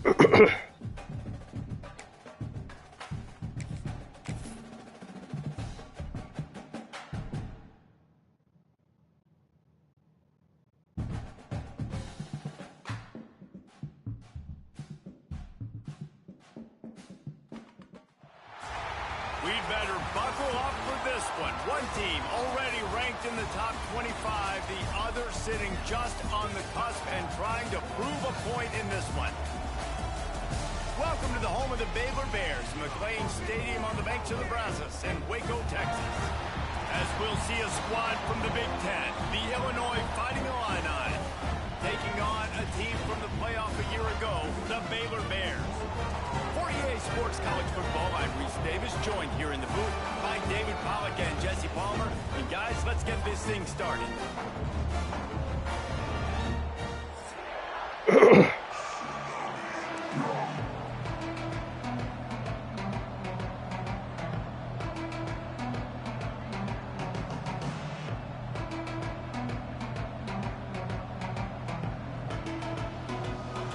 We'd better buckle up for this one. One team already ranked in the top 25, the other sitting just on the cusp and trying to prove a point in this one. Welcome to the home of the Baylor Bears, McLean Stadium on the banks of the Brazos in Waco, Texas. As we'll see a squad from the Big Ten, the Illinois Fighting Illini, taking on a team from the playoff a year ago, the Baylor Bears. For EA Sports College Football, I'm Reese Davis, joined here in the booth by David Pollack and Jesse Palmer. And guys, let's get this thing started.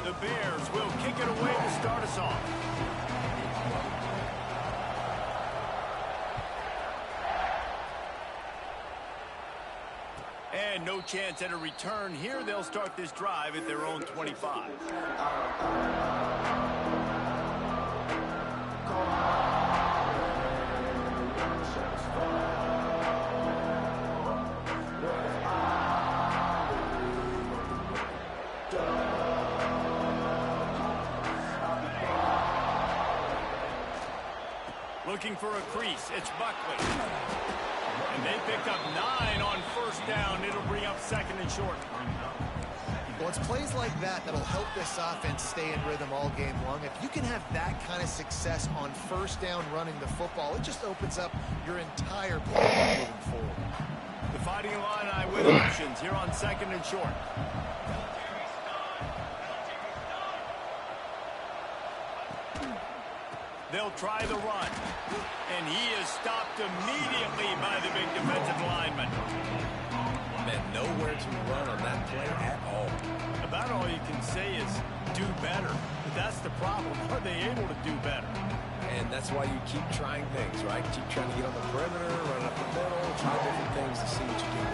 The Bears will kick it away to start us off. And no chance at a return here. They'll start this drive at their own 25. Looking for a crease, it's Buckley. And they picked up 9 on first down. It'll bring up second and short. Well, it's plays like that that'll help this offense stay in rhythm all game long. If you can have that kind of success on first down running the football, it just opens up your entire play moving forward. The Fighting Illini with options here on second and short. They'll try the run. And he is stopped immediately by the big defensive lineman. Man, nowhere to run on that play at all. About all you can say is do better. But that's the problem. Are they able to do better? And that's why you keep trying things, right? Keep trying to get on the perimeter, run up the middle, try different things to see what you can do.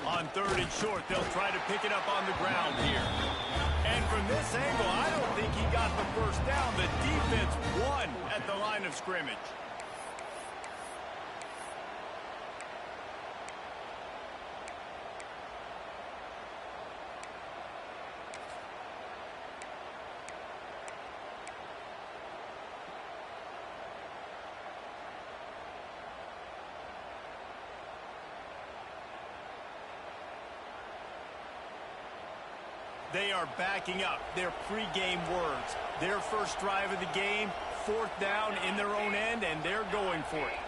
On third and short, they'll try to pick it up on the ground here. And from this angle, I don't think he got the first down. The defense won at the line of scrimmage. They are backing up their pregame words. Their first drive of the game, fourth down in their own end, and they're going for it.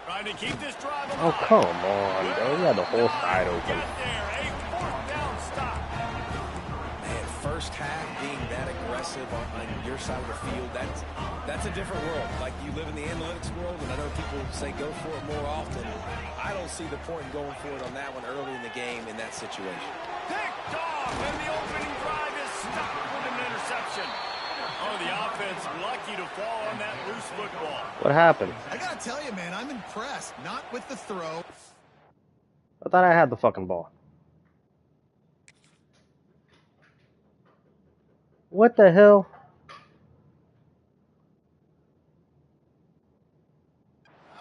Trying to keep this drive alive. Oh, come on, bro. We had the whole side open. Get there, a fourth down stop. Man, first half being that aggressive on your side of the field, that's a different world. Like, you live in the analytics world, and I know people say go for it more often. I don't see the point in going for it on that one early in the game in that situation. Picked off, and the opening drive is stopped with an interception. Oh, the offense lucky to fall on that loose football. What happened? I gotta tell you, man, I'm impressed. Not with the throw. I thought I had the fucking ball. What the hell?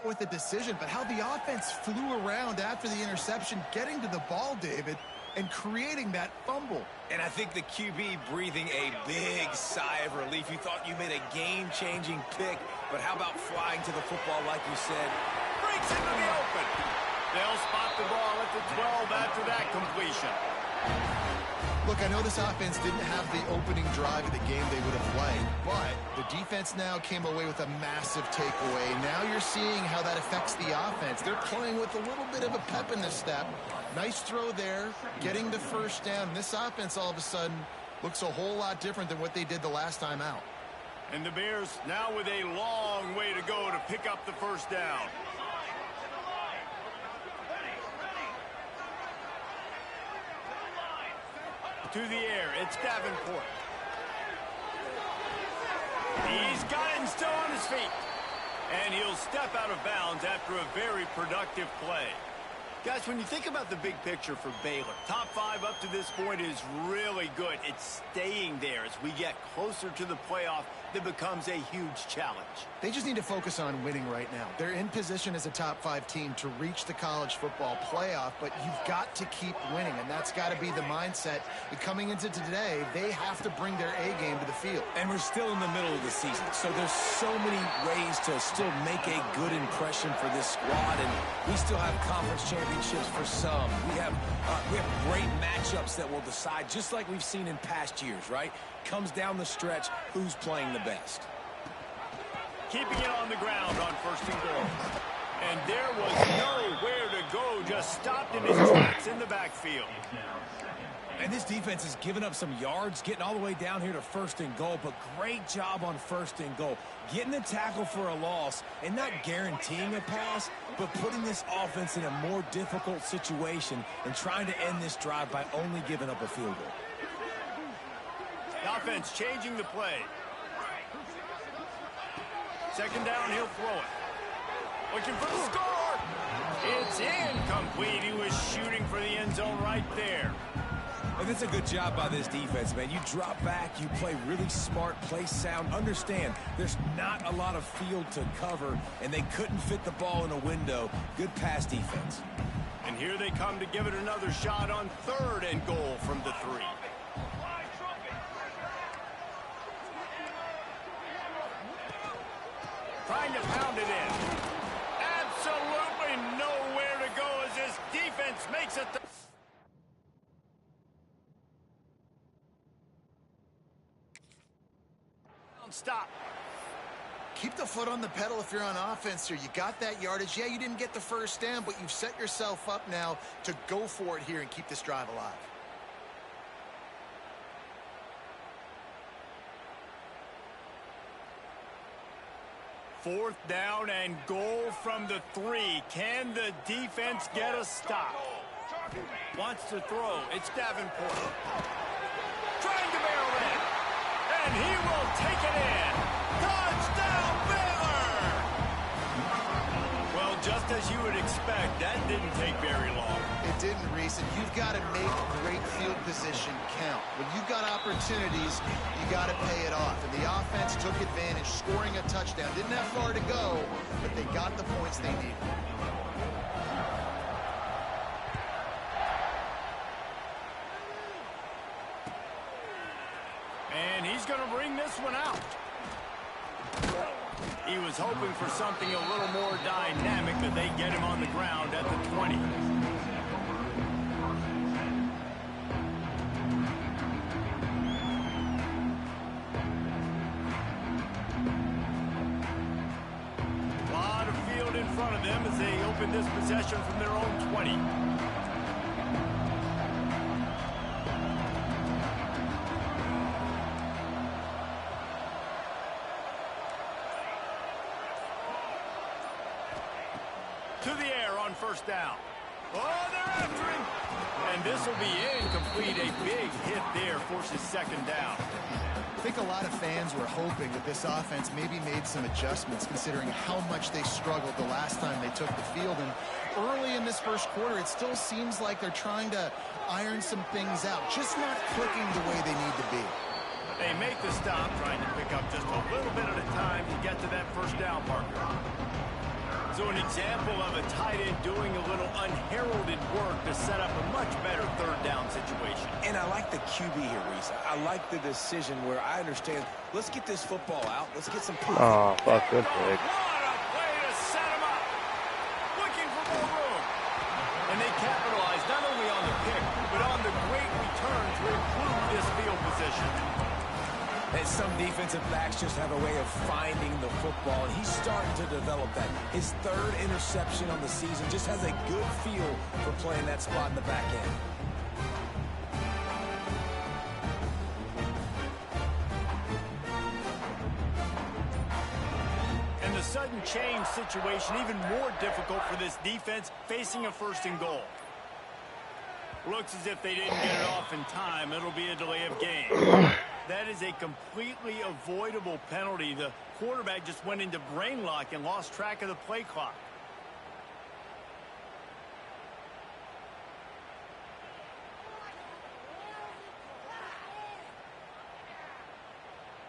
With the decision, but how the offense flew around after the interception, getting to the ball, David, and creating that fumble. And I think the QB breathing a big sigh of relief. You thought you made a game-changing pick, but how about flying to the football like you said? Breaks into the open. They'll spot the ball at the 12 after that completion. Look, I know this offense didn't have the opening drive of the game they would have liked, but the defense now came away with a massive takeaway. Now you're seeing how that affects the offense. They're playing with a little bit of a pep in the step. Nice throw there, getting the first down. This offense all of a sudden looks a whole lot different than what they did the last time out. And the Bears now with a long way to go to pick up the first down. through the air. It's Davenport. He's got it and still on his feet. And he'll step out of bounds after a very productive play. Guys, when you think about the big picture for Baylor, top 5 up to this point is really good. It's staying there as we get closer to the playoff that becomes a huge challenge. They just need to focus on winning right now. They're in position as a top 5 team to reach the college football playoff, but you've got to keep winning, and that's got to be the mindset. But coming into today, they have to bring their A game to the field. And we're still in the middle of the season, so there's so many ways to still make a good impression for this squad, and we still have conference championships for some. We have great matchups that will decide, just like we've seen in past years, right? Comes down the stretch, who's playing the best. Keeping it on the ground on 1st and goal. And there was nowhere to go, just stopped in his tracks in the backfield. And this defense has given up some yards, getting all the way down here to 1st and goal, but great job on 1st and goal. Getting the tackle for a loss and not guaranteeing a pass, but putting this offense in a more difficult situation and trying to end this drive by only giving up a field goal. The offense changing the play. 2nd down, he'll throw it. Looking for the score. It's incomplete. He was shooting for the end zone right there. And it's a good job by this defense, man. You drop back, you play really smart, play sound. Understand, there's not a lot of field to cover, and they couldn't fit the ball in a window. Good pass defense. And here they come to give it another shot on 3rd and goal from the 3. Trying to pound it in. Absolutely nowhere to go as this defense makes it. Stop. Keep the foot on the pedal if you're on offense here. You got that yardage. Yeah, you didn't get the 1st down, but you've set yourself up now to go for it here and keep this drive alive. Fourth down and goal from the 3. Can the defense get a stop? Wants to throw. It's Davenport. Trying to barrel in. And he will take it in. Touchdown, Baylor! Well, just as you would expect, that didn't take very long. It didn't, Reese, and you've got to make great field position count. When you've got opportunities, you got to pay it off. And the offense took advantage, scoring a touchdown. Didn't have far to go, but they got the points they needed. And he's going to bring this one out. He was hoping for something a little more dynamic, but they get him on the ground at the 20. A lot of field in front of them as they open this possession from their own 20. To the air on 1st down. Oh, they're after him. And this will be incomplete. A big hit there forces 2nd down. I think a lot of fans were hoping that this offense maybe made some adjustments considering how much they struggled the last time they took the field. And early in this 1st quarter, it still seems like they're trying to iron some things out, just not clicking the way they need to be. They make the stop, trying to pick up just a little bit at a time to get to that 1st down marker. So an example of a tight end doing a little unheralded work to set up a much better 3rd down situation. And I like the QB here, Reese. I like the decision where I understand, let's get this football out. Let's get some profit. Oh, fuck, good pick. What a way to set him up. Looking for more room. And they capitalize not only on the pick, but on the great return to improve this field position. And some defensive backs just have a way of finding the football, and he's starting to develop that. His 3rd interception on the season just has a good feel for playing that spot in the back end. And the sudden change situation even more difficult for this defense facing a 1st and goal. Looks as if they didn't get it off in time. It'll be a delay of game. That is a completely avoidable penalty. The quarterback just went into brain lock and lost track of the play clock.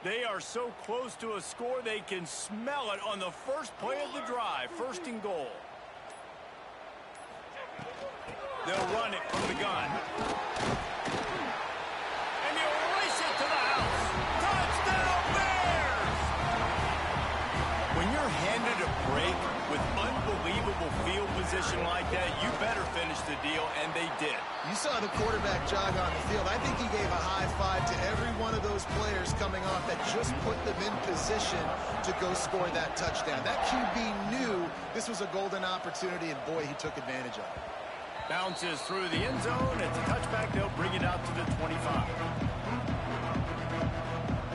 They are so close to a score, they can smell it on the first play of the drive. First and goal. They'll run it from the gun. And you race it to the house. Touchdown Bears! When you're handed a break with unbelievable field position like that, you better finish the deal, and they did. You saw the quarterback jog on the field. I think he gave a high five to every one of those players coming off that just put them in position to go score that touchdown. That QB knew this was a golden opportunity, and boy, he took advantage of it. Bounces through the end zone. It's a touchback. They'll bring it out to the 25.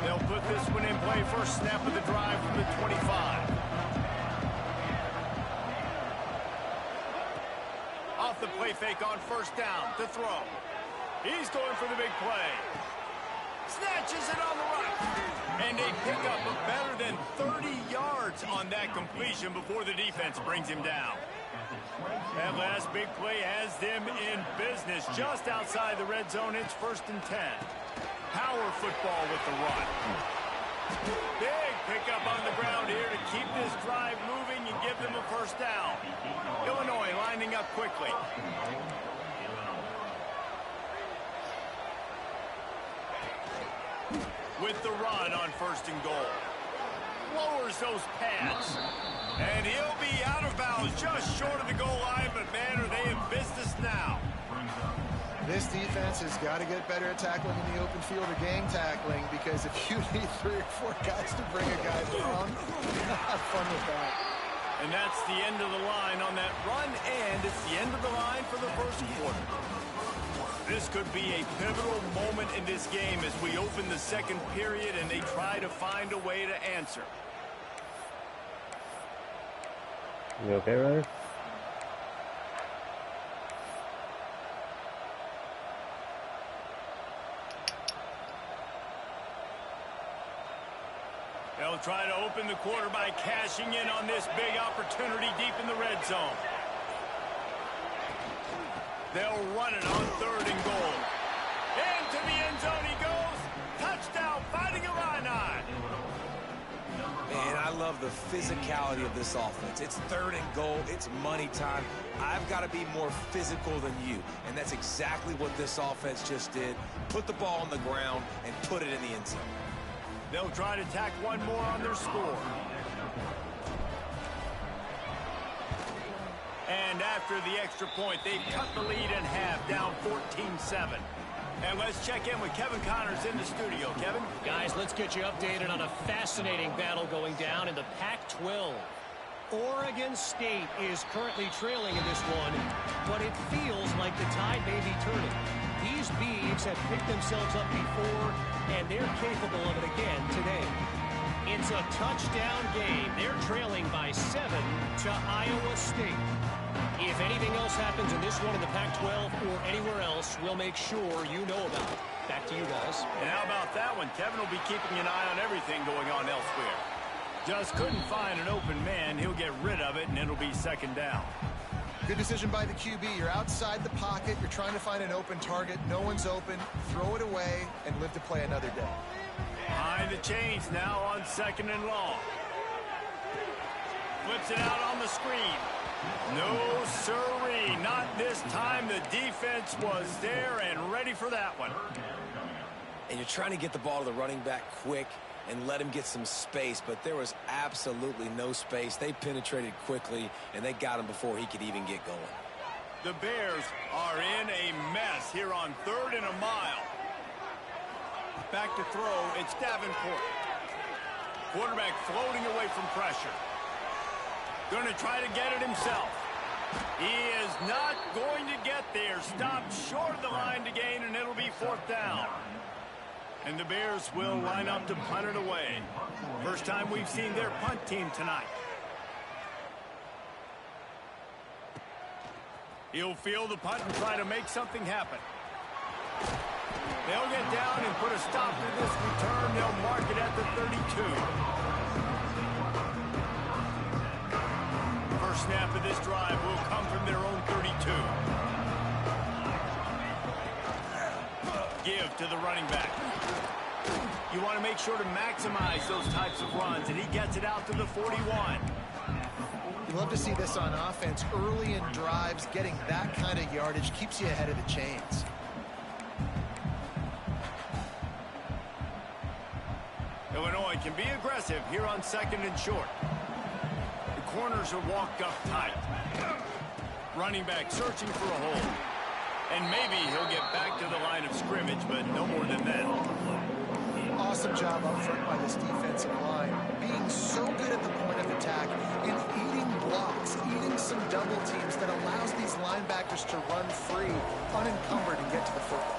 They'll put this one in play. First snap of the drive from the 25. Off the play fake on first down to throw. He's going for the big play. Snatches it on the right. And they pick up a better than 30 yards on that completion before the defense brings him down. That last big play has them in business just outside the red zone. It's first and 10. Power football with the run. Big pickup on the ground here to keep this drive moving and give them a first down. Illinois lining up quickly. With the run on first and goal. Lowers those pads. And he'll be out of bounds just short of the goal line, but man, are they in business now. This defense has got to get better at tackling in the open field or game tackling, because if you need 3 or 4 guys to bring a guy down, have fun with that. And that's the end of the line on that run, and it's the end of the line for the first quarter. This could be a pivotal moment in this game as we open the second period and they try to find a way to answer. You okay, Ryder? They'll try to open the quarter by cashing in on this big opportunity deep in the red zone. They'll run it on third and goal. Into the end zone he goes. Touchdown, Fighting Illini. Man, I love the physicality of this offense. It's third and goal. It's money time. I've got to be more physical than you. And that's exactly what this offense just did. Put the ball on the ground and put it in the end zone. They'll try to tack one more on their score. And after the extra point, they've cut the lead in half, down 14-7. And let's check in with Kevin Connors in the studio. Kevin? Guys, let's get you updated on a fascinating battle going down in the Pac-12. Oregon State is currently trailing in this one, but it feels like the tide may be turning. These Beavs have picked themselves up before, and they're capable of it again today. It's a touchdown game. They're trailing by 7 to Iowa State. If anything else happens in this one in the Pac-12 or anywhere else, we'll make sure you know about it. Back to you guys. And how about that one? Kevin will be keeping an eye on everything going on elsewhere. Just couldn't find an open man. He'll get rid of it, and it'll be second down. Good decision by the QB. You're outside the pocket. You're trying to find an open target. No one's open. Throw it away and live to play another day. Behind the chains now on second and long. Flips it out on the screen. No, sirree. Not this time. The defense was there and ready for that one. And you're trying to get the ball to the running back quick and let him get some space, but there was absolutely no space. They penetrated quickly, and they got him before he could even get going. The Bears are in a mess here on third and a mile. Back to throw, it's Davenport. Quarterback floating away from pressure. Going to try to get it himself. He is not going to get there. Stopped short of the line to gain, and it'll be fourth down. And the Bears will line up to punt it away. First time we've seen their punt team tonight. He'll field the punt and try to make something happen. They'll get down and put a stop to this return. They'll mark it at the 32. First snap of this drive will come from their own 32. Give to the running back. You want to make sure to maximize those types of runs, and he gets it out to the 41. You love to see this on offense. Early in drives, getting that kind of yardage keeps you ahead of the chains. Illinois can be aggressive here on 2nd and short. The corners are walked up tight. Running back searching for a hole. And maybe he'll get back to the line of scrimmage, but no more than that. Awesome job up front by this defensive line. Being so good at the point of attack and eating blocks, eating some double teams that allows these linebackers to run free, unencumbered, and get to the football.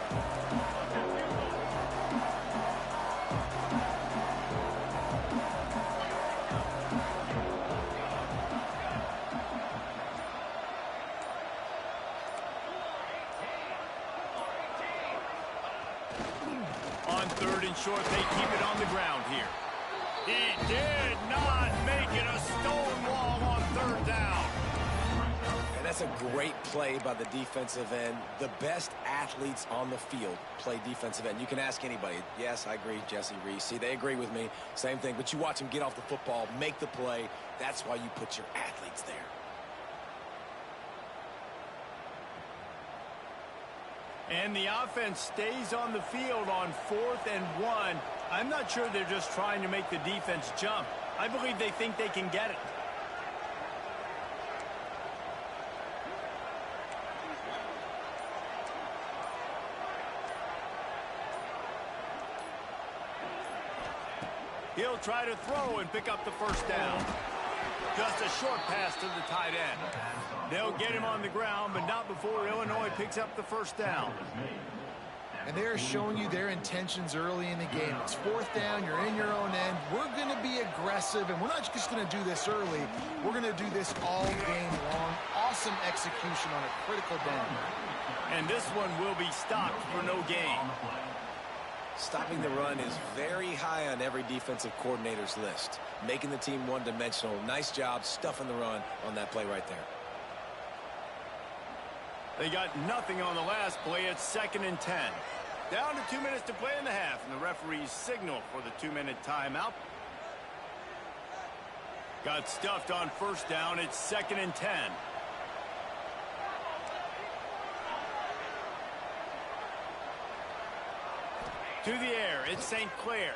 On 3rd and short, they keep it on the ground here. He did not make it a stone wall on 3rd down. And that's a great play by the defensive end. The best athletes on the field play defensive end. You can ask anybody. Yes, I agree, Jesse Reese. See, they agree with me. Same thing. But you watch them get off the football, make the play. That's why you put your athletes there. And the offense stays on the field on 4th and 1. I'm not sure they're just trying to make the defense jump. I believe they think they can get it. He'll try to throw and pick up the first down. Just a short pass to the tight end. They'll get him on the ground, but not before Illinois picks up the first down. And they're showing you their intentions early in the game. It's 4th down, you're in your own end. We're going to be aggressive, and we're not just going to do this early. We're going to do this all game long. Awesome execution on a critical down. And this one will be stopped for no gain. Stopping the run is very high on every defensive coordinator's list. Making the team one-dimensional. Nice job stuffing the run on that play right there. They got nothing on the last play. It's 2nd and 10. Down to 2 minutes to play in the half, and the referees signal for the 2-minute timeout. Got stuffed on 1st down. It's 2nd and 10. To the air, it's St. Clair.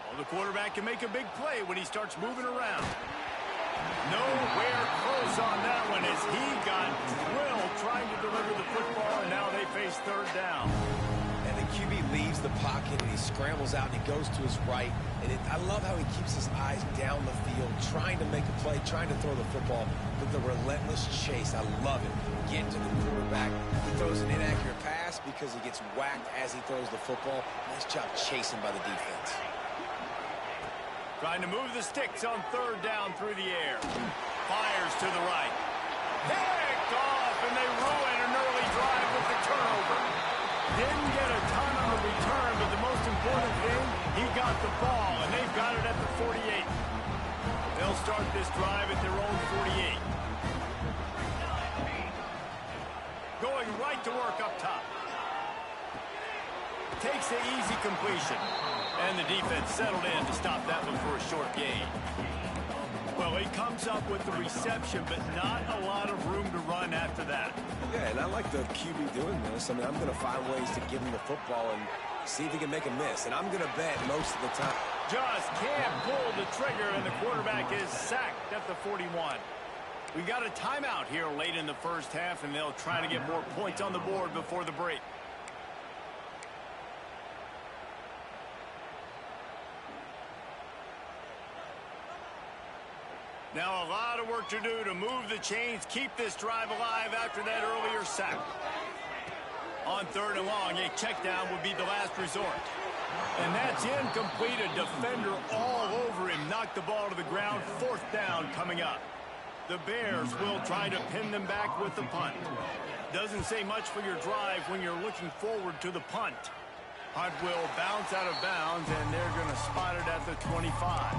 Well, the quarterback can make a big play when he starts moving around. Nowhere close on that one as he got drilled trying to deliver the football, and now they face 3rd down. And the QB leaves the pocket, and he scrambles out, and he goes to his right. And I love how he keeps his eyes down the field, trying to make a play, trying to throw the football, but the relentless chase. I love it. Get to the quarterback. He throws an inaccurate pass because he gets whacked as he throws the football. Nice job chasing by the defense. Trying to move the sticks on 3rd down through the air. Fires to the right. Picked off, and they ruin an early drive with the turnover. Didn't get a ton on the return, but the most important thing, he got the ball, and they've got it at the 48. They'll start this drive at their own 48. Going right to work up top. Takes the easy completion. And the defense settled in to stop that one for a short gain. Well, he comes up with the reception, but not a lot of room to run after that. Yeah, and I like the QB doing this. I mean, I'm going to find ways to give him the football and see if he can make a miss. And I'm going to bet most of the time. Just can't pull the trigger, and the quarterback is sacked at the 41. We got a timeout here late in the first half, and they'll try to get more points on the board before the break. Now a lot of work to do to move the chains, keep this drive alive after that earlier sack. On 3rd and long, a check down would be the last resort. And that's incomplete. A defender all over him. Knocked the ball to the ground. 4th down coming up. The Bears will try to pin them back with the punt. Doesn't say much for your drive when you're looking forward to the punt. Punt will bounce out of bounds, and they're going to spot it at the 25.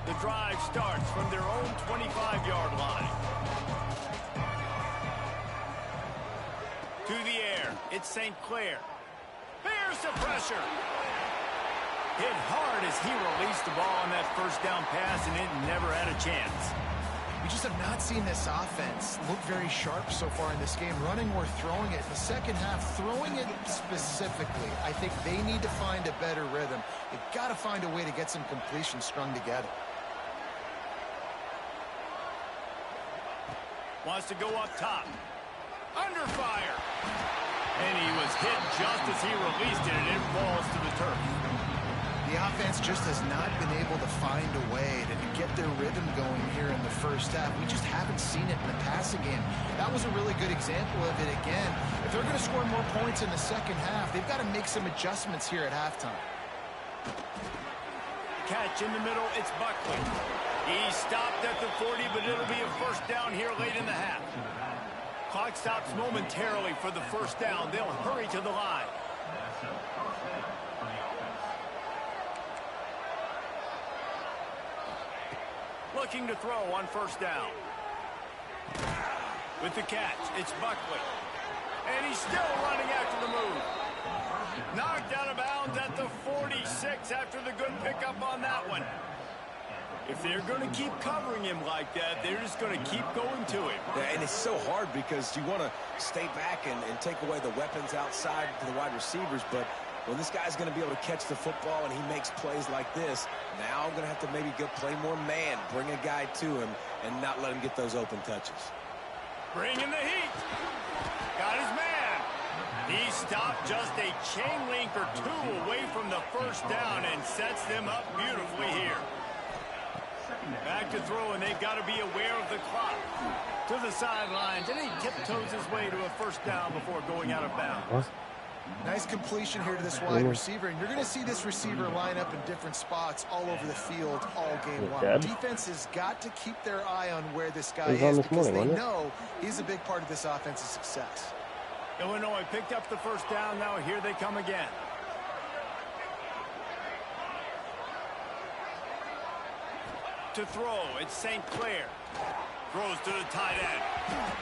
The drive starts from their own 25-yard line. To the air, it's St. Clair. Bears the pressure. Hit hard as he released the ball on that first down pass, and it never had a chance. We just have not seen this offense look very sharp so far in this game, running or throwing it. In the second half, throwing it specifically, I think they need to find a better rhythm. They've got to find a way to get some completions strung together. Wants to go up top. Under fire. And he was hit just as he released it, and it falls to the turf. The offense just has not been able to find a way to get their rhythm going here in the first half. We just haven't seen it in the passing game. That was a really good example of it again. If they're going to score more points in the second half, they've got to make some adjustments here at halftime. Catch in the middle, it's Buckley. He stopped at the 40, but it'll be a first down here late in the half. Clock stops momentarily for the first down. They'll hurry to the line. Looking to throw on first down. With the catch, it's Buckley. And he's still running after the move. Knocked out of bounds at the 46 after the good pickup on that one. If they're going to keep covering him like that, they're just going to keep going to him. Yeah, and it's so hard because you want to stay back and take away the weapons outside to the wide receivers, but when this guy's going to be able to catch the football and he makes plays like this, now I'm going to have to maybe go play more man, bring a guy to him, and not let him get those open touches. Bringing the heat. Got his man. He stopped just a chain link or two away from the first down and sets them up beautifully here. Back to throw, and they've got to be aware of the clock. To the sidelines, and he tiptoes his way to a first down before going out of bounds. Nice completion here to this wide receiver, and you're going to see this receiver line up in different spots all over the field all game long. Defense has got to keep their eye on where this guy is because they know he's a big part of this offense's success. Illinois picked up the first down. Now here they come again. To throw, it's St. Clair. Throws to the tight end.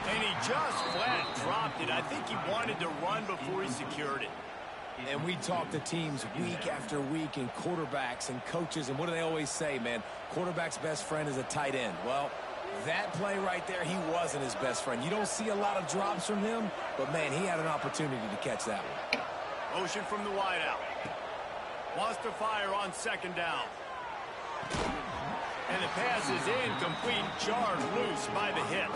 And he just flat dropped it. I think he wanted to run before he secured it. And we talk to teams week after week and quarterbacks and coaches, and what do they always say, man? Quarterback's best friend is a tight end. Well, that play right there, he wasn't his best friend. You don't see a lot of drops from him, but, man, he had an opportunity to catch that one. Motion from the wideout. Wants to fire on second down. And the pass is incomplete, jarred loose by the hip.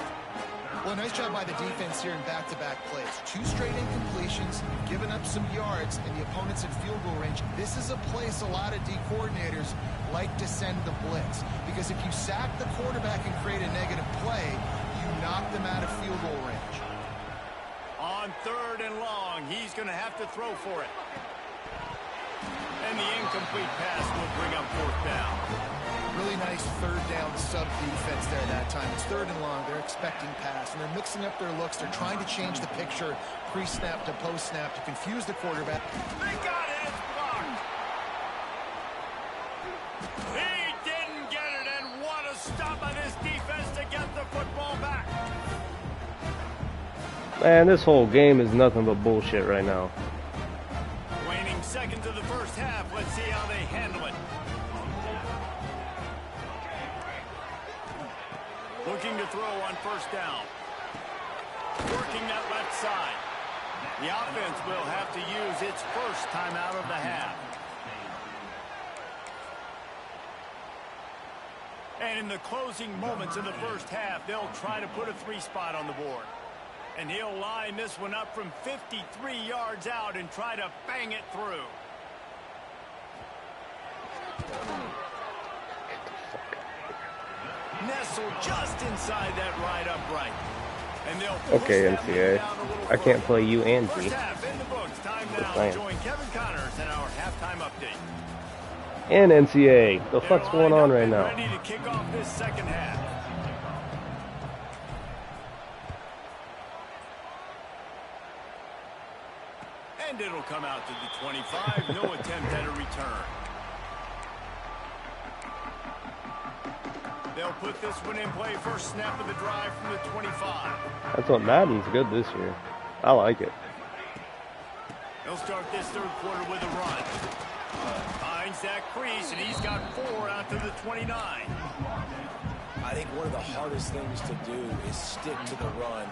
Well, nice job by the defense here in back-to-back plays. 2 straight incompletions, given up some yards, and the opponent's in field goal range. This is a place a lot of D coordinators like to send the blitz, because if you sack the quarterback and create a negative play, you knock them out of field goal range. On third and long, he's going to have to throw for it. And the incomplete pass will bring up fourth down. Really nice third down sub defense there that time. It's third and long. They're expecting pass, and they're mixing up their looks. They're trying to change the picture pre-snap to post-snap to confuse the quarterback. They got it. It's blocked. He didn't get it, and what a stop by this defense to get the football back. Man, this whole game is nothing but bullshit right now. Waning seconds of the first half. Let's see how they handle it. Looking to throw on first down. Working that left side. The offense will have to use its first timeout of the half. And in the closing moments of the first half, they'll try to put a 3 spot on the board. And he'll line this one up from 53 yards out and try to bang it through. Nestled just inside that right upright. And they'll okay, NCAA. I can't play you and G. First half in the books. Time time now to join Kevin Connors in our halftime update. And NCAA. The fuck's going on right now? Ready to kick off this second half. And it'll come out to the 25. No attempt at a return. They'll put this one in play. First snap of the drive from the 25. That's what Madden's good this year. I like it. They'll start this third quarter with a run. Finds that crease, and he's got 4 out to the 29. I think one of the hardest things to do is stick to the run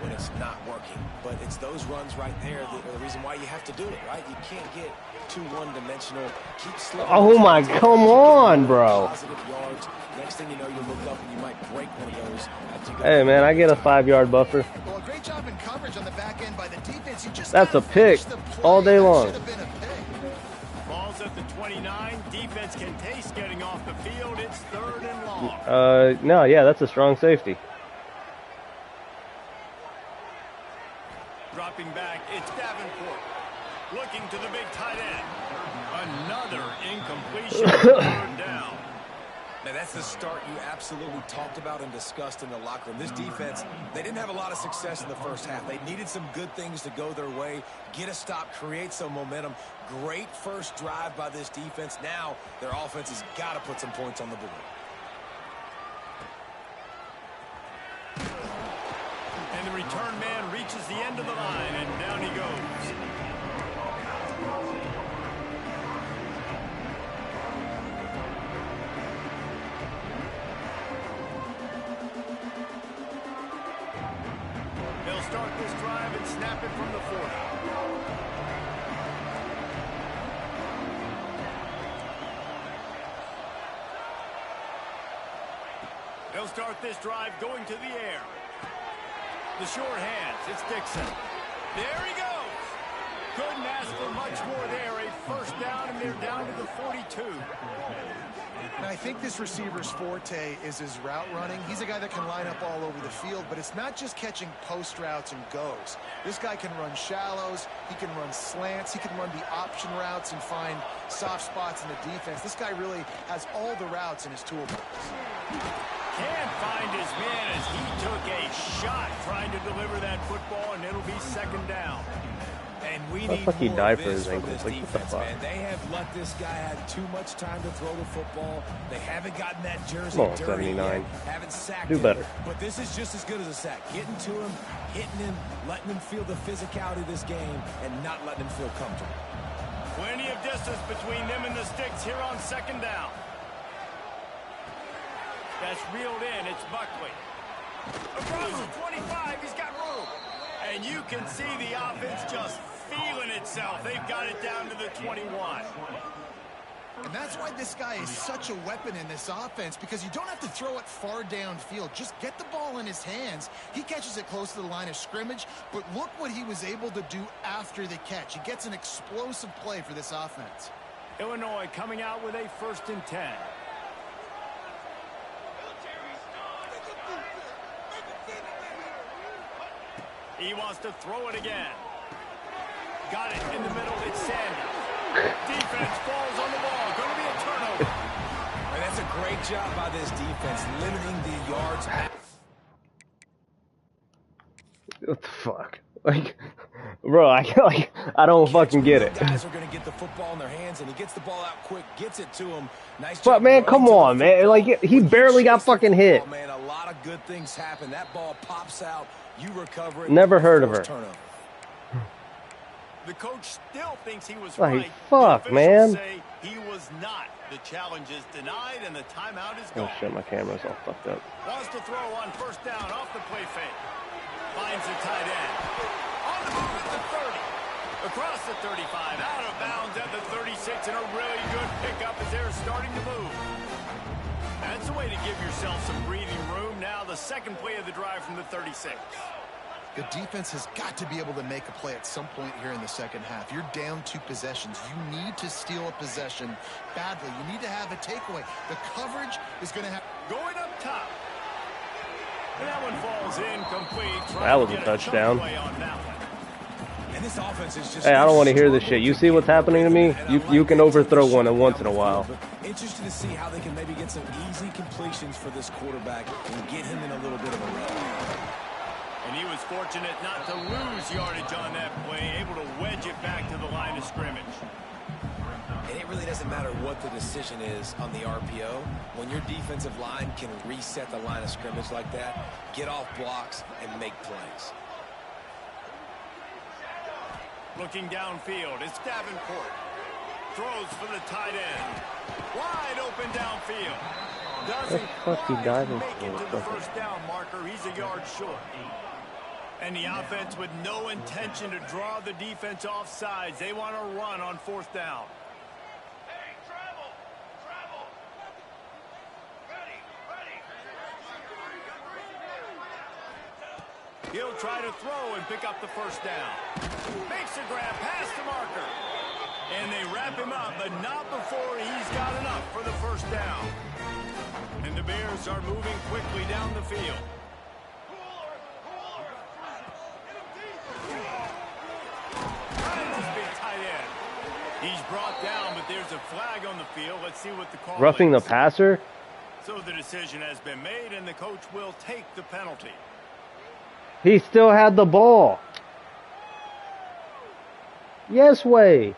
when it's not working. But it's those runs right there that are the reason why you have to do it, right? You can't get too one-dimensional. Keep slipping. Oh my, come on, bro. Positive yards. Next thing you know, you look up and you might break one of those. Hey, man, I get a 5-yard buffer. Well, a great job in coverage on the back end by the defense. That's a pick all day long. Ball's at the 29. Defense can taste getting off the field. It's 3rd and long. No, yeah, that's a strong safety. Dropping back, it's Davenport. Looking to the big tight end. Another incompletion. 3rd down. Now, that's the start you absolutely talked about and discussed in the locker room. This defense, they didn't have a lot of success in the first half. They needed some good things to go their way, get a stop, create some momentum. Great first drive by this defense. Now, their offense has got to put some points on the board. And the return man reaches the end of the line, and down he goes. They'll start this drive and snap it from the 40. They'll start this drive going to the air. The short hands, it's Dixon. There he goes. Couldn't ask for much more there. A first down, and they're down to the 42. And I think this receiver's forte is his route running. He's a guy that can line up all over the field, but it's not just catching post routes and goes. This guy can run shallows, he can run slants, he can run the option routes and find soft spots in the defense. This guy really has all the routes in his toolbox. Can't find his man as he took a shot trying to deliver that football, and it'll be 2nd down. And we What need the fuck he more died of for this his from ankle? this Like, what the defense, fuck? man. They have let this guy have too much time to throw the football. They haven't gotten that jersey Come on, dirty 79. yet. Haven't sacked Do him. better. But this is just as good as a sack. Getting to him, hitting him, letting him feel the physicality of this game, and not letting him feel comfortable. Plenty of distance between them and the sticks here on 2nd down. That's reeled in. It's Buckley. Across the 25, he's got room. And you can see the offense just feeling itself. They've got it down to the 21. And that's why this guy is such a weapon in this offense, because you don't have to throw it far downfield. Just get the ball in his hands. He catches it close to the line of scrimmage, but look what he was able to do after the catch. He gets an explosive play for this offense. Illinois coming out with a 1st and 10. He wants to throw it again. Got it in the middle. It's Sanders. Defense falls on the ball. Going to be a turnover. And that's a great job by this defense, limiting the yards. What the fuck? Like, bro, I don't fucking get it. Guys are going to get the football in their hands, and he gets the ball out quick, gets it to him. Nice job. But man, come on, man. Like, he barely got fucking hit. Man, a lot of good things happen. That ball pops out. You recover it. Never heard of her. Turnover. The coach still thinks he was Like, right. fuck, The man. officials say he was not. The challenge is denied, and the timeout is Oh gone. shit, my camera's all fucked up. Wants to throw on 1st down off the play fake. Finds the tight end. On the move at the 30. Across the 35. Out of bounds at the 36. And a really good pickup as they're starting to move. That's a way to give yourself some breathing room. Now the 2nd play of the drive from the 36. The defense has got to be able to make a play at some point here in the 2nd half. You're down 2 possessions. You need to steal a possession badly. You need to have a takeaway. The coverage is going to have... Going up top. And that one falls incomplete. That was a touchdown. And And this offense is just... Hey, I don't want to hear this shit. You see what's happening to me? You can overthrow one once in a while. Interested to see how they can maybe get some easy completions for this quarterback and get him in a little bit of a rhythm. And he was fortunate not to lose yardage on that play, able to wedge it back to the line of scrimmage. And it really doesn't matter what the decision is on the RPO. When your defensive line can reset the line of scrimmage like that, get off blocks and make plays. Looking downfield, it's Davenport. Throws for the tight end. Wide open downfield. Doesn't quite make it to the first down marker. He's a yard short. And the offense with no intention to draw the defense off sides. They want to run on fourth down. He'll try to throw and pick up the first down. Makes a grab past the marker. And they wrap him up, but not before he's got enough for the first down. And the Bears are moving quickly down the field. This big tight end. He's brought down, but there's a flag on the field. Let's see what the call Roughing is. the passer? So the decision has been made, and the coach will take the penalty. He still had the ball. Yes way.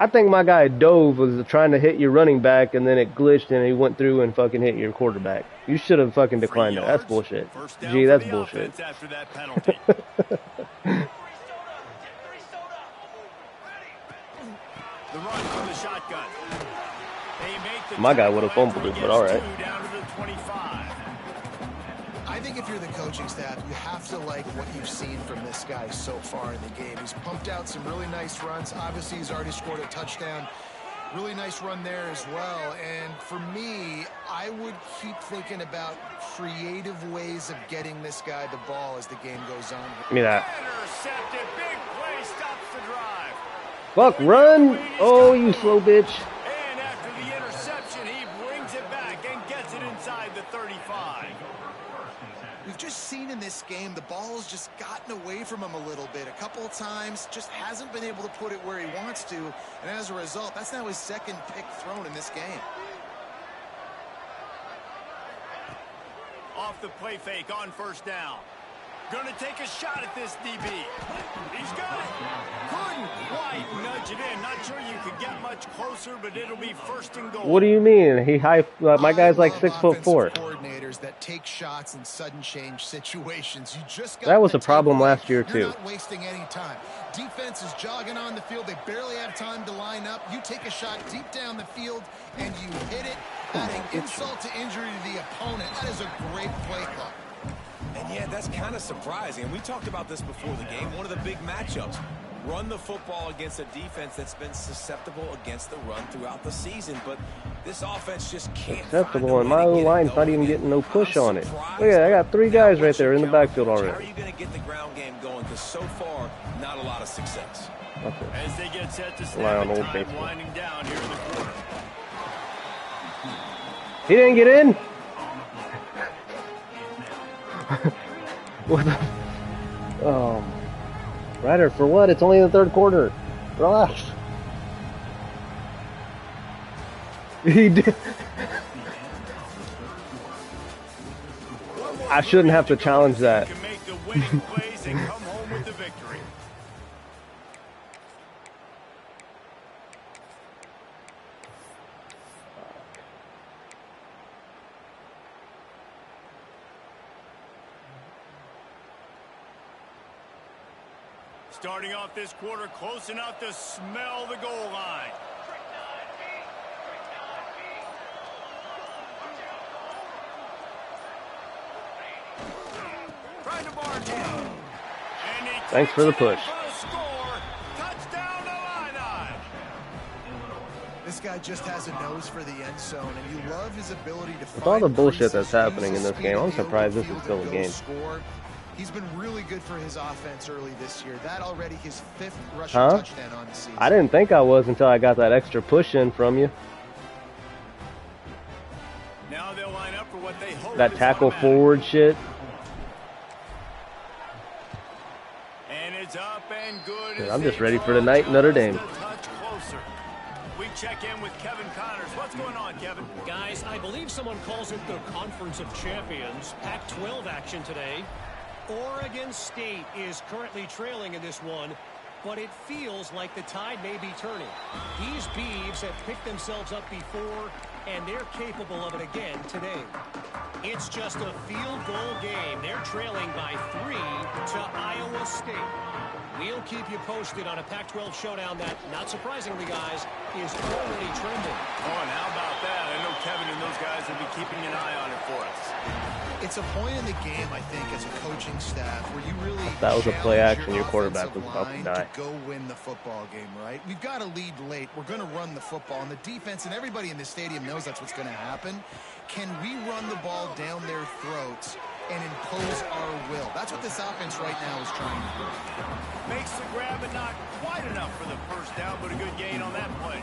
I think my guy dove was trying to hit your running back and then it glitched and he went through and fucking hit your quarterback. You should have fucking declined that. That's bullshit. Gee, that's bullshit. After that penalty. The run from the shotgun. They make the my guy would have fumbled it, but all right. Down to the 25. I think if you're the coaching staff, you have to like what you've seen from this guy so far in the game. He's pumped out some really nice runs. Obviously, he's already scored a touchdown. Really nice run there as well. And for me, I would keep thinking about creative ways of getting this guy the ball as the game goes on. Give me that. Intercepted. Big play stops the drive. Fuck, run! Oh, you slow bitch. And after the interception, he brings it back and gets it inside the 35. We've just seen in this game, the ball's just gotten away from him a little bit. A couple of times, just hasn't been able to put it where he wants to. And as a result, that's now his second pick thrown in this game. Off the play fake on first down. Gonna take a shot at this DB. He's got it. Couldn't quite nudge it in. Not sure you could get much closer, but it'll be first and goal. What do you mean? My guy's like 6'4". Coordinators that take shots in sudden change situations. You just got that was a problem last year too. You're not wasting any time. Defense is jogging on the field. They barely have time to line up. You take a shot deep down the field and you hit it, adding insult to injury to the opponent. That is a great play call. And yeah, that's kind of surprising. And we talked about this before the game. One of the big matchups. Run the football against a defense that's been susceptible against the run throughout the season. But this offense just can't. Susceptible, and my O-line's not even getting no push on it. Look at that, I got 3 guys right there in the backfield already. How are you going to get the ground game going? Because so far, not a lot of success. Okay. As they get set to snap on Old time Faithful. winding down here in the quarter. He didn't get in? What the? Ryder, for what? It's only in the third quarter. Relax. He did. I shouldn't have to challenge that. Can make the winning plays and come home with the victory. Starting off this quarter close enough to smell the goal line. Trying to barge in. Thanks for the push. Touchdown Illini. This guy just has a nose for the end zone, and you love his ability to With all the bullshit that's happening in this game, I'm surprised this is still a game. He's been really good for his offense early this year. That already his 5th rushing touchdown on the season. I didn't think I was until I got that extra push in from you. Now they'll line up for what they hope That is tackle automatic. forward shit. And it's up and good. Dude, I'm just ready for tonight, Notre Dame. We check in with Kevin Connors. What's going on, Kevin? Guys, I believe someone calls it the Conference of Champions. Pac-12 action today. Oregon State is currently trailing in this one, but it feels like the tide may be turning. These Beavs have picked themselves up before, and they're capable of it again today. It's just a field goal game. They're trailing by 3 to Iowa State. We'll keep you posted on a Pac-12 showdown that, not surprisingly, guys, is already trending. Oh, and how about that? I know Kevin and those guys will be keeping an eye on it for us. It's a point in the game, I think, as a coaching staff where you really that was a play action. Your quarterback was about to die. Go win the football game, right? We've got to lead late. We're going to run the football, and the defense and everybody in the stadium knows that's what's going to happen. Can we run the ball down their throats and impose our will? That's what this offense right now is trying to do. Makes the grab and not quite enough for the first down, but a good gain on that play.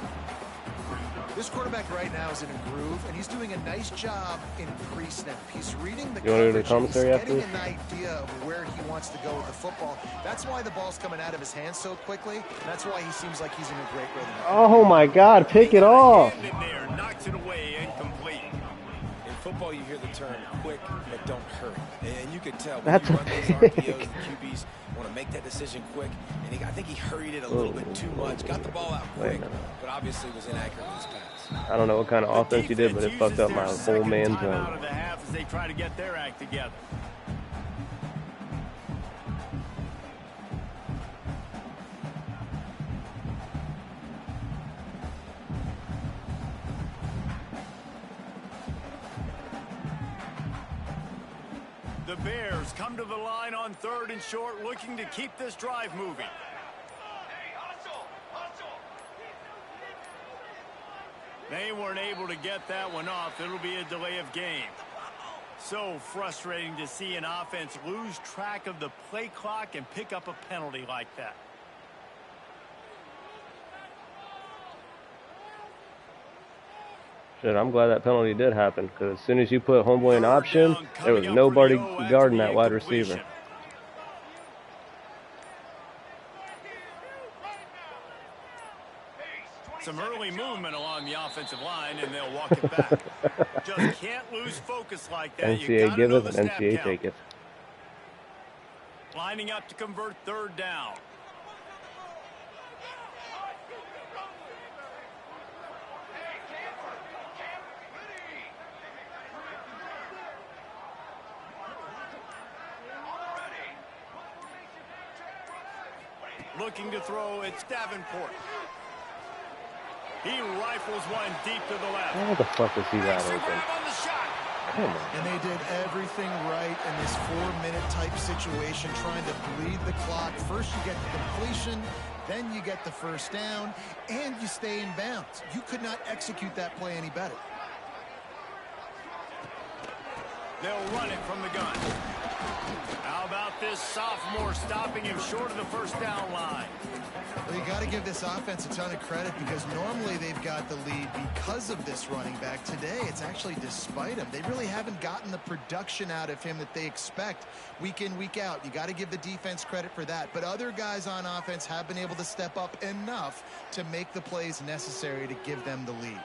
This quarterback right now is in a groove, and he's doing a nice job in pre-snap. He's reading the coverage. You want to go to the commissary after this? Getting an idea of where he wants to go with the football. That's why the ball's coming out of his hands so quickly, and that's why he seems like he's in a great rhythm. Oh my God, pick it off. There, knocks it away, incomplete. In football, you hear the term quick, but don't hurry. And you could tell when That's you run those RPOs, the QBs want to make that decision quick. And I think he hurried it a little bit too much. Got the ball out quick, but obviously was inaccurate in his pass. I don't know what kind of offense you did, but it fucked up my whole man zone. Out of the half as they try to get their act together. The Bears come to the line on 3rd and short, looking to keep this drive moving. They weren't able to get that one off. It'll be a delay of game. So frustrating to see an offense lose track of the play clock and pick up a penalty like that. Shit, I'm glad that penalty did happen, because as soon as you put homeboy in option, there was nobody guarding that wide receiver. Some early movement along the offensive line, and they'll walk it back. Just can't lose focus like that. NCAA giveth, NCAA taketh. Lining up to convert 3rd down. Looking to throw, it's Davenport. He rifles one deep to the left. How the fuck is he that open? Come on. And they did everything right in this 4-minute type situation, trying to bleed the clock. First you get the completion, then you get the first down, and you stay in bounds. You could not execute that play any better. They'll run it from the gun. How about this sophomore stopping him short of the first down line? Well, you got to give this offense a ton of credit, because normally they've got the lead because of this running back. Today, it's actually despite him. They really haven't gotten the production out of him that they expect week in, week out. You got to give the defense credit for that. But other guys on offense have been able to step up enough to make the plays necessary to give them the lead.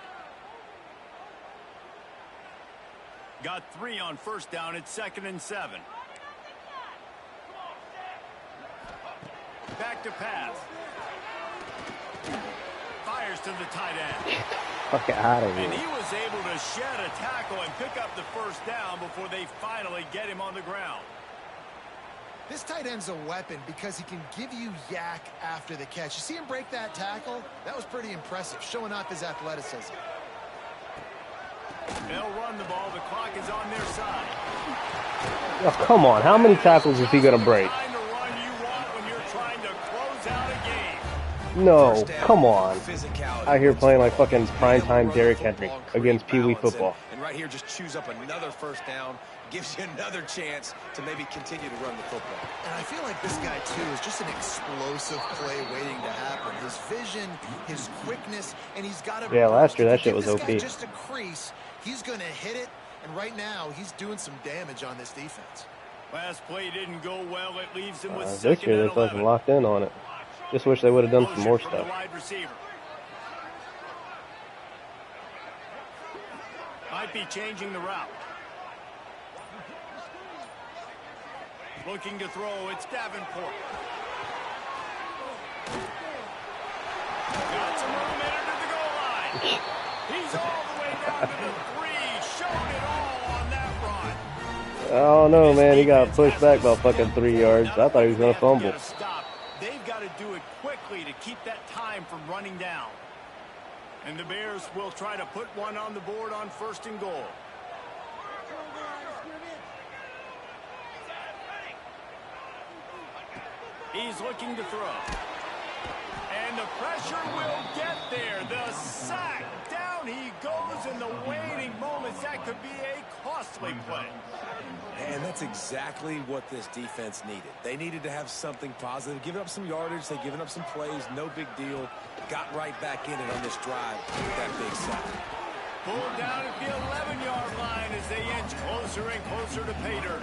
Got 3 on first down. It's 2nd and 7. Back to pass. Fires to the tight end. Fuck out of here. And he was able to shed a tackle and pick up the first down before they finally get him on the ground. This tight end's a weapon because he can give you yak after the catch. You see him break that tackle? That was pretty impressive, showing off his athleticism. They'll run the ball. The clock is on their side. Oh, come on. How many tackles is he going to break? No, come on. Out here playing like fucking primetime Derrick Henry against Pee Wee football. And right here just chews up another first down, gives you another chance to maybe continue to run the football. And I feel like this guy, too, is just an explosive play waiting to happen. His vision, his quickness, and he's got to... Yeah, last year that shit was OP. Just a crease, he's going to hit it, and right now he's doing some damage on this defense. Last play didn't go well. It leaves him with this year they fucking locked in on it. Just wish they would have done some more stuff. Might be changing the route. Looking to throw. It's Davenport. Got some room into the goal line. He's all the way down to the 3. Showed it all on that run. Oh no, man, he got pushed back about fucking 3 yards. I thought he was gonna fumble. They've got to do it quickly to keep that time from running down. And the Bears will try to put one on the board on 1st and goal. He's looking to throw. And the pressure will get there. The sack. Down he goes in the waiting moments. That could be a costly play. And that's exactly what this defense needed. They needed to have something positive. Giving up some yardage. They've given up some plays. No big deal. Got right back in it on this drive with that big sack. Pulled down at the 11-yard line as they inch closer and closer to pay dirt.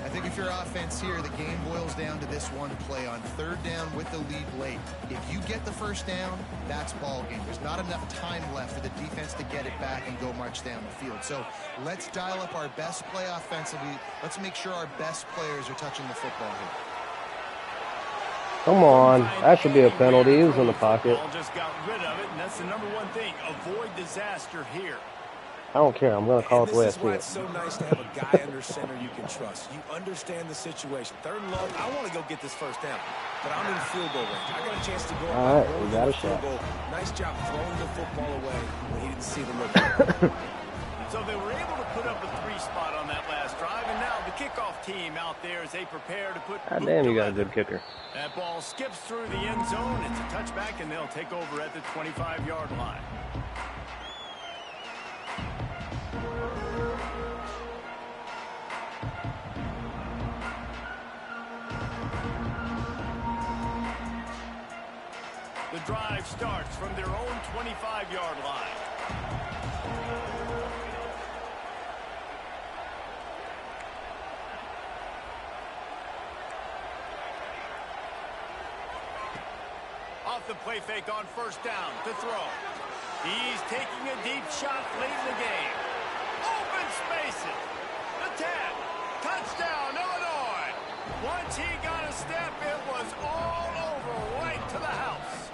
I think if you're offense here, the game boils down to this one play on 3rd down with the lead late. If you get the 1st down, that's ball game. There's not enough time left for the defense to get it back and go march down the field. So let's dial up our best play offensively. Let's make sure our best players are touching the football here. Come on, that should be a penalty. He was in the pocket. Just got rid of it, and that's the #1 thing. Avoid disaster here. I don't care. I'm going to call it the way I see it. It's so nice to have a guy under center you can trust. You understand the situation. 3rd and long, I want to go get this 1st down, but I'm in field goal range. I got a chance to go. All right, we got a shot. Nice job throwing the football away when he didn't see the look. So they were able to put up a 3 spot on that last drive, and now the kickoff team out there as they prepare to put. God damn, you got a good kicker. That ball skips through the end zone. It's a touchback, and they'll take over at the 25-yard line. The drive starts from their own 25-yard line. Off the play fake on 1st down to throw. He's taking a deep shot late in the game. Open spaces. The 10. Touchdown, Illinois. Once he got a step, it was all over right to the house.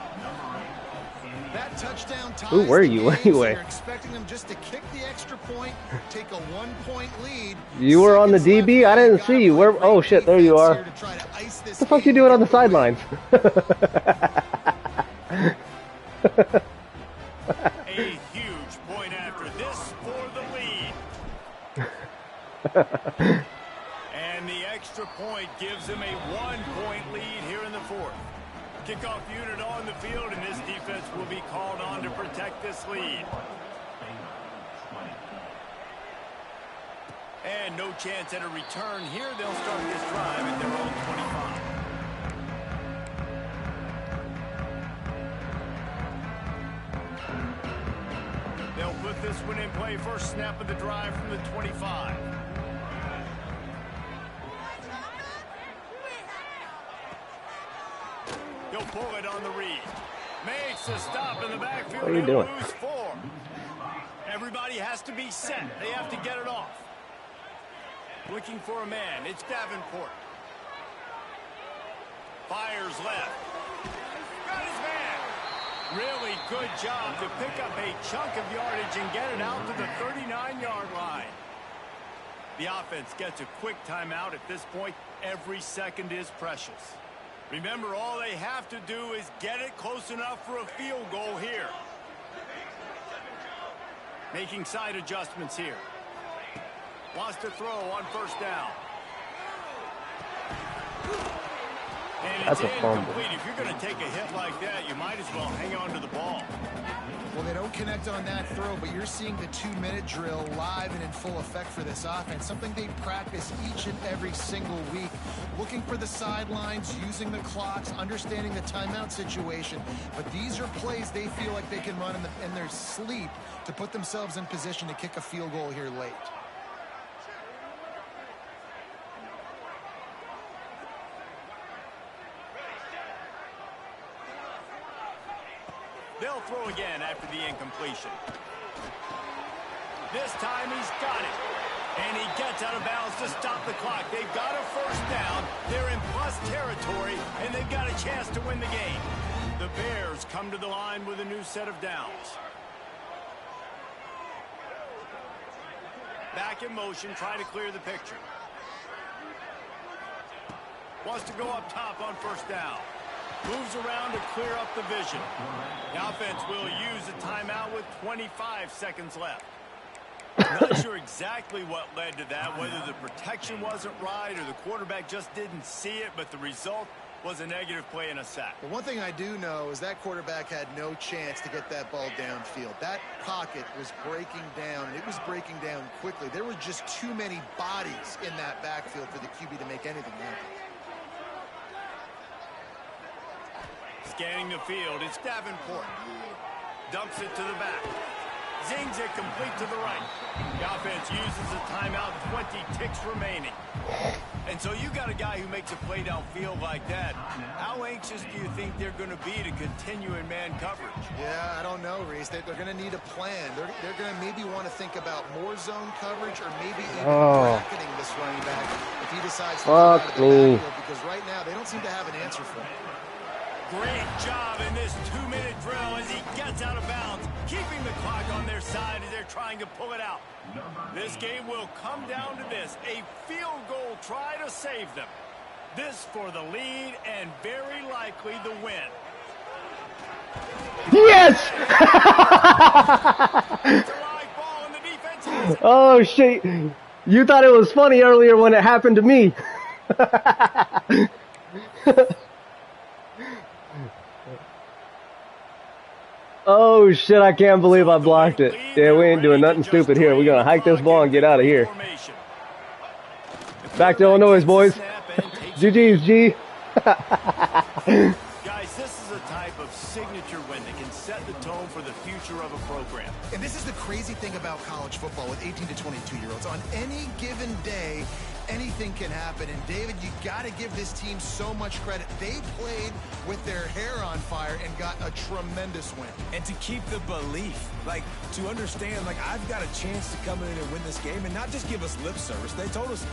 That touchdown ties who were you anyway? You're expecting them just to kick the extra point, take a 1-point lead. You were on the DB? I didn't see you. Where? Oh shit, there you are. What the fuck you doing on the sidelines? A huge point after this for the lead. And the extra point gives them a 1-point lead here in the 4th. Kickoff unit on the field, and this defense will be called on to protect this lead. And no chance at a return here. They'll start this drive at their own 25. They'll put this one in play. First snap of the drive from the 25. He'll pull it on the read. Makes a stop in the backfield. What are you doing? Lose 4. Everybody has to be set. They have to get it off. Looking for a man. It's Davenport. Fires left. Got his man. Really good job to pick up a chunk of yardage and get it out to the 39-yard line. The offense gets a quick timeout at this point. Every second is precious. Remember, all they have to do is get it close enough for a field goal here. Making side adjustments here. Wants to throw on 1st down. And That's it's a fumble. incomplete. If you're going to take a hit like that, you might as well hang on to the ball. Well, they don't connect on that throw, but you're seeing the 2-minute drill live and in full effect for this offense, something they practice each and every single week, looking for the sidelines, using the clocks, understanding the timeout situation. But these are plays they feel like they can run in their sleep to put themselves in position to kick a field goal here late. They'll throw again after the incompletion. This time he's got it. And he gets out of bounds to stop the clock. They've got a first down. They're in plus territory, and they've got a chance to win the game. The Bears come to the line with a new set of downs. Back in motion, trying to clear the picture. Wants to go up top on first down. Moves around to clear up the vision. The offense will use a timeout with 25 seconds left. Not sure exactly what led to that, whether the protection wasn't right or the quarterback just didn't see it, but the result was a negative play and a sack. But one thing I do know is that quarterback had no chance to get that ball downfield. That pocket was breaking down, and it was breaking down quickly. There were just too many bodies in that backfield for the QB to make anything happen. Scanning the field, it's Davenport. Dumps it to the back. Zings it complete to the right. The offense uses a timeout, 20 ticks remaining. And so you got a guy who makes a play downfield like that. How anxious do you think they're going to be to continue in man coverage? Yeah, I don't know, Reese. They're going to need a plan. They're going to maybe want to think about more zone coverage or maybe even bracketing this running back if he decides to go out of the backfield, because right now they don't seem to have an answer for him. Great job in this 2-minute drill as he gets out of bounds, keeping the clock on their side as they're trying to pull it out. This game will come down to this, a field goal try to save them. This for the lead and very likely the win. Yes! Oh, shit. You thought it was funny earlier when it happened to me. Oh shit, I can't believe I blocked it. Yeah, we ain't doing nothing stupid here. We're gonna hike this ball and get out of here. Back to Illinois, boys. GG's, G. Guys, this is a type of signature win that can set the tone for the future of a program. And this is the crazy thing about college football with 18 to 22-year-olds. On any given day, anything can happen. And David, you got to give this team so much credit. They played with their hair on fire and got a tremendous win. And to keep the belief, like to understand, like I've got a chance to come in and win this game, and not just give us lip service. They told us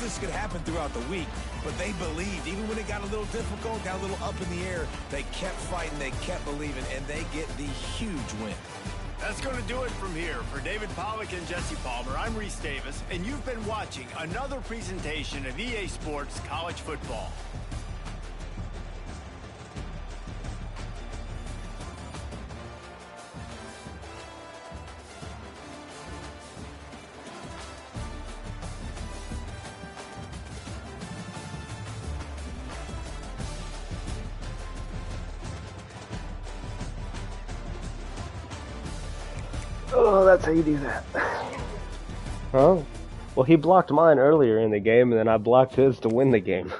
this could happen throughout the week, but they believed. Even when it got a little difficult, got a little up in the air, they kept fighting, they kept believing, and they get the huge win. That's going to do it from here. For David Pollack and Jesse Palmer, I'm Reese Davis, and you've been watching another presentation of EA Sports College Football. Oh, that's how you do that. Oh. Well, he blocked mine earlier in the game, and then I blocked his to win the game.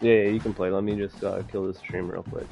Yeah, you can play. Let me just kill this stream real quick.